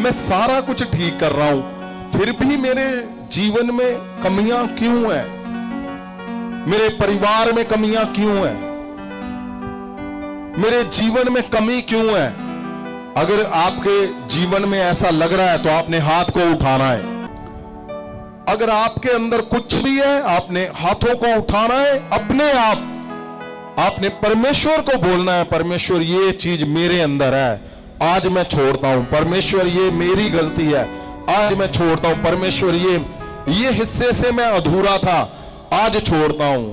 मैं सारा कुछ ठीक कर रहा हूं, फिर भी मेरे जीवन में कमियां क्यों हैं? मेरे परिवार में कमियां क्यों हैं? मेरे जीवन में कमी क्यों है? अगर आपके जीवन में ऐसा लग रहा है तो आपने हाथ को उठाना है। अगर आपके अंदर कुछ भी है, आपने हाथों को उठाना है। अपने आप आपने परमेश्वर को बोलना है, परमेश्वर ये चीज मेरे अंदर है, आज मैं छोड़ता हूं। परमेश्वर ये मेरी गलती है, आज मैं छोड़ता हूं। परमेश्वर ये हिस्से से मैं अधूरा था, आज छोड़ता हूं।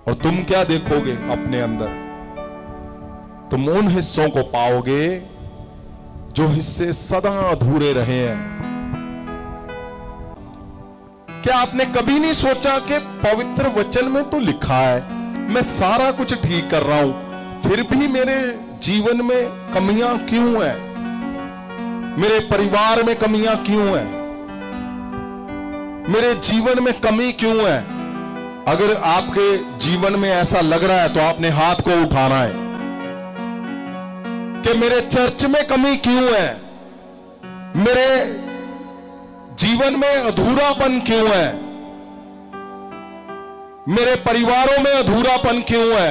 और तुम क्या देखोगे अपने अंदर? तुम उन हिस्सों को पाओगे जो हिस्से सदा अधूरे रहे हैं। क्या आपने कभी नहीं सोचा कि पवित्र वचन में तो लिखा है मैं सारा कुछ ठीक कर रहा हूं, फिर भी मेरे जीवन में कमियां क्यों हैं? मेरे परिवार में कमियां क्यों हैं? मेरे जीवन में कमी क्यों है? अगर आपके जीवन में ऐसा लग रहा है तो आपने हाथ को उठाना है कि मेरे चर्च में कमी क्यों है? मेरे जीवन में अधूरापन क्यों है? मेरे परिवारों में अधूरापन क्यों है?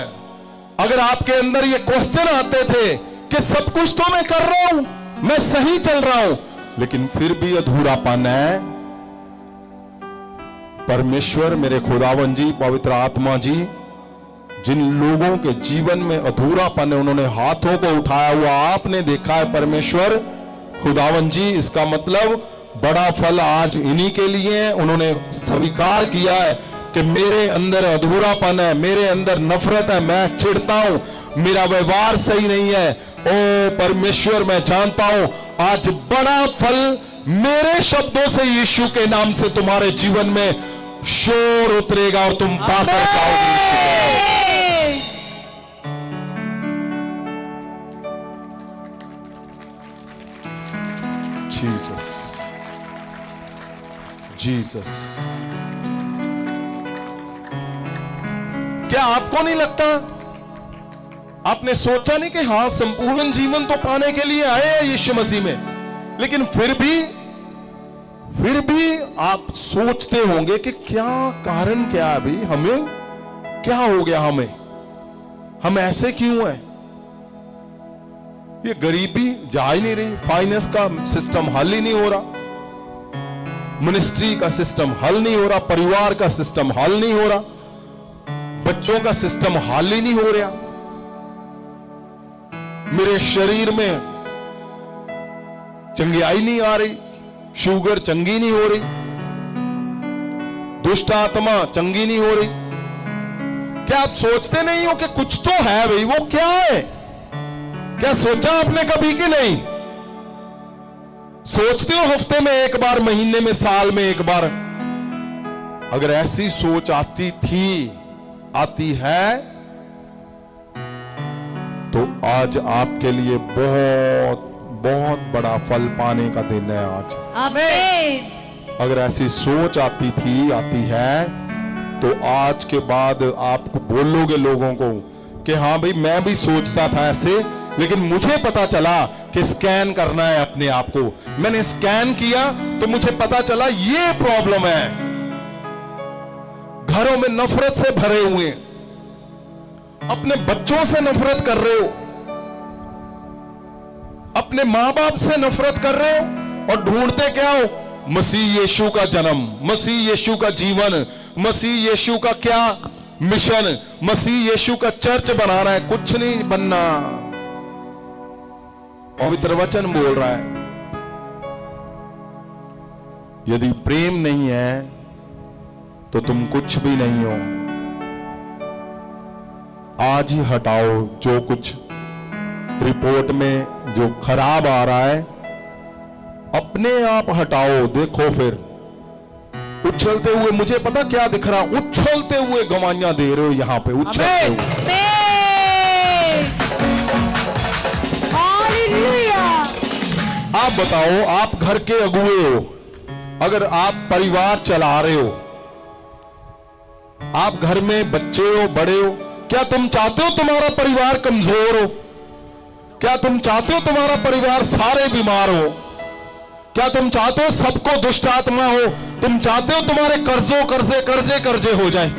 अगर आपके अंदर ये क्वेश्चन आते थे कि सब कुछ तो मैं कर रहा हूं, मैं सही चल रहा हूं, लेकिन फिर भी अधूरापन है, परमेश्वर मेरे खुदावन जी, पवित्र आत्मा जी, जिन लोगों के जीवन में अधूरापन है उन्होंने हाथों को उठाया हुआ आपने देखा है। परमेश्वर खुदावन जी, इसका मतलब बड़ा फल आज इन्हीं के लिए है। उन्होंने स्वीकार किया है कि मेरे अंदर अधूरापन है, मेरे अंदर नफरत है, मैं चिढ़ता हूं, मेरा व्यवहार सही नहीं है। ओ परमेश्वर, मैं जानता हूं आज बड़ा फल मेरे शब्दों से यीशु के नाम से तुम्हारे जीवन में शोर उतरेगा और तुम पाकर पाओगे। Jesus, Jesus. क्या आपको नहीं लगता, आपने सोचा नहीं कि हाँ संपूर्ण जीवन तो पाने के लिए आए हैं यीशु मसीह में, लेकिन फिर भी आप सोचते होंगे कि क्या कारण क्या है? अभी हमें क्या हो गया? हम ऐसे क्यों हैं? ये गरीबी जा ही नहीं रही, फाइनेंस का सिस्टम हल ही नहीं हो रहा, मिनिस्ट्री का सिस्टम हल नहीं हो रहा, परिवार का सिस्टम हल नहीं हो रहा, बच्चों का सिस्टम हल ही नहीं हो रहा, मेरे शरीर में चंगियाई नहीं आ रही, शुगर चंगी नहीं हो रही, दुष्ट आत्मा चंगी नहीं हो रही। क्या आप सोचते नहीं हो कि कुछ तो है भाई? वो क्या है? क्या सोचा आपने कभी कि नहीं? सोचते हो हफ्ते में एक बार, महीने में, साल में एक बार? अगर ऐसी सोच आती है तो आज आपके लिए बहुत बहुत बड़ा फल पाने का दिन है आज। आमीन। अगर ऐसी सोच आती है तो आज के बाद आप बोलोगे लोगों को कि हाँ भाई मैं भी सोचता था ऐसे, लेकिन मुझे पता चला कि स्कैन करना है अपने आप को। मैंने स्कैन किया तो मुझे पता चला ये प्रॉब्लम है। घरों में नफरत से भरे हुए, अपने बच्चों से नफरत कर रहे हो, अपने मां बाप से नफरत कर रहे हो और ढूंढते क्या हो? मसीह यीशु का जन्म, मसीह यीशु का जीवन, मसीह यीशु का क्या मिशन, मसीह यीशु का चर्च बनाना है। कुछ नहीं बनना, पवित्र वचन बोल रहा है यदि प्रेम नहीं है तो तुम कुछ भी नहीं हो। आज ही हटाओ जो कुछ रिपोर्ट में जो खराब आ रहा है, अपने आप हटाओ। देखो फिर उछलते हुए, मुझे पता क्या दिख रहा, उछलते हुए गवाहियां दे रहे हो यहां पे, उछलते हुए। आप बताओ, आप घर के अगुए हो, अगर आप परिवार चला रहे हो, आप घर में बच्चे हो, बड़े हो, क्या तुम चाहते हो तुम्हारा परिवार कमजोर हो? क्या तुम चाहते हो तुम्हारा परिवार सारे बीमार हो? क्या तुम चाहते हो सबको दुष्ट आत्मा हो? तुम चाहते हो तुम्हारे कर्जों कर्जे हो जाएं?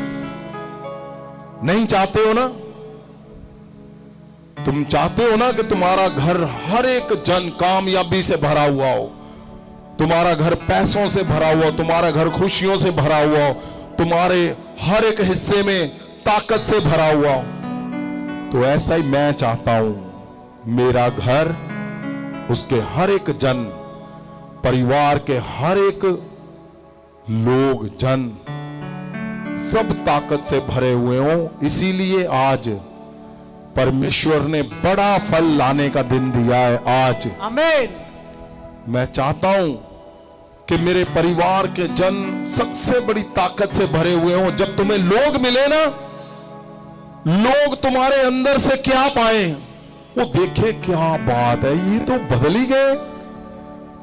नहीं चाहते हो ना? तुम चाहते हो ना कि तुम्हारा घर हर एक जन कामयाबी से भरा हुआ हो, तुम्हारा घर पैसों से भरा हुआ हो, तुम्हारा घर खुशियों से भरा हुआ हो, तुम्हारे हर एक हिस्से में ताकत से भरा हुआ हो। तो ऐसा ही मैं चाहता हूं, मेरा घर, उसके हर एक जन, परिवार के हर एक लोग जन सब ताकत से भरे हुए हों। इसीलिए आज परमेश्वर ने बड़ा फल लाने का दिन दिया है आज। आमीन। मैं चाहता हूं कि मेरे परिवार के जन सबसे बड़ी ताकत से भरे हुए हों। जब तुम्हें लोग मिले ना, लोग तुम्हारे अंदर से क्या पाए, वो देखे क्या बात है, ये तो बदल ही गए,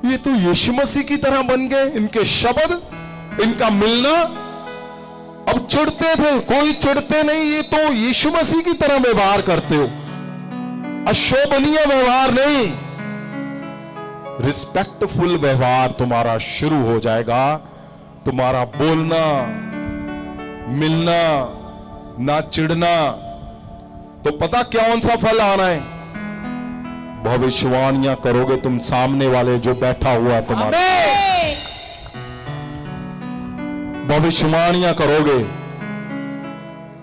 ये तो यीशु मसीह की तरह बन गए। इनके शब्द, इनका मिलना, अब चिढ़ते थे, कोई चिढ़ते नहीं, ये तो यीशु मसीह की तरह व्यवहार करते हो, अशोभनीय व्यवहार नहीं, रिस्पेक्टफुल व्यवहार तुम्हारा शुरू हो जाएगा। तुम्हारा बोलना, मिलना, ना चिढ़ना। तो पता कौन सा फल आना है? भविष्यवाणियां करोगे तुम, सामने वाले जो बैठा हुआ है तुम्हारा, भविष्यवाणियां करोगे,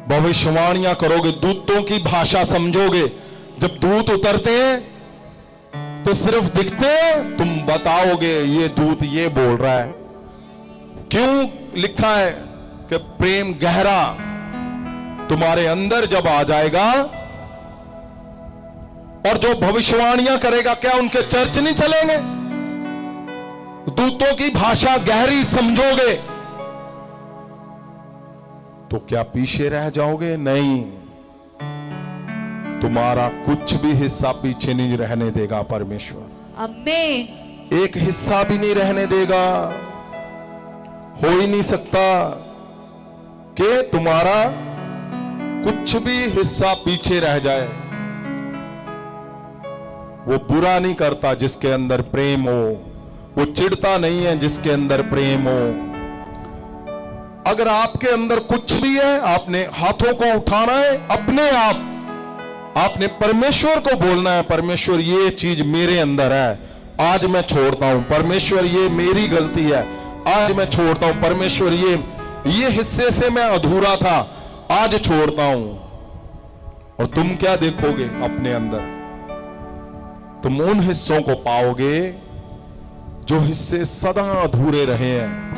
भविष्यवाणियां करोगे, दूतों की भाषा समझोगे। जब दूत उतरते हैं तो सिर्फ दिखते हैं, तुम बताओगे ये दूत ये बोल रहा है। क्यों लिखा है कि प्रेम गहरा तुम्हारे अंदर जब आ जाएगा, और जो भविष्यवाणियां करेगा, क्या उनके चर्च नहीं चलेंगे? दूतों की भाषा गहरी समझोगे तो क्या पीछे रह जाओगे? नहीं, तुम्हारा कुछ भी हिस्सा पीछे नहीं रहने देगा परमेश्वर। आमीन। एक हिस्सा भी नहीं रहने देगा। हो ही नहीं सकता कि तुम्हारा कुछ भी हिस्सा पीछे रह जाए। वो बुरा नहीं करता जिसके अंदर प्रेम हो, वो चिढ़ता नहीं है जिसके अंदर प्रेम हो। अगर आपके अंदर कुछ भी है, आपने हाथों को उठाना है, अपने आप आपने परमेश्वर को बोलना है, परमेश्वर ये चीज मेरे अंदर है, आज मैं छोड़ता हूं। परमेश्वर ये मेरी गलती है, आज मैं छोड़ता हूं। परमेश्वर ये हिस्से से मैं अधूरा था, आज छोड़ता हूं। और तुम क्या देखोगे अपने अंदर? तुम उन हिस्सों को पाओगे जो हिस्से सदा अधूरे रहे हैं।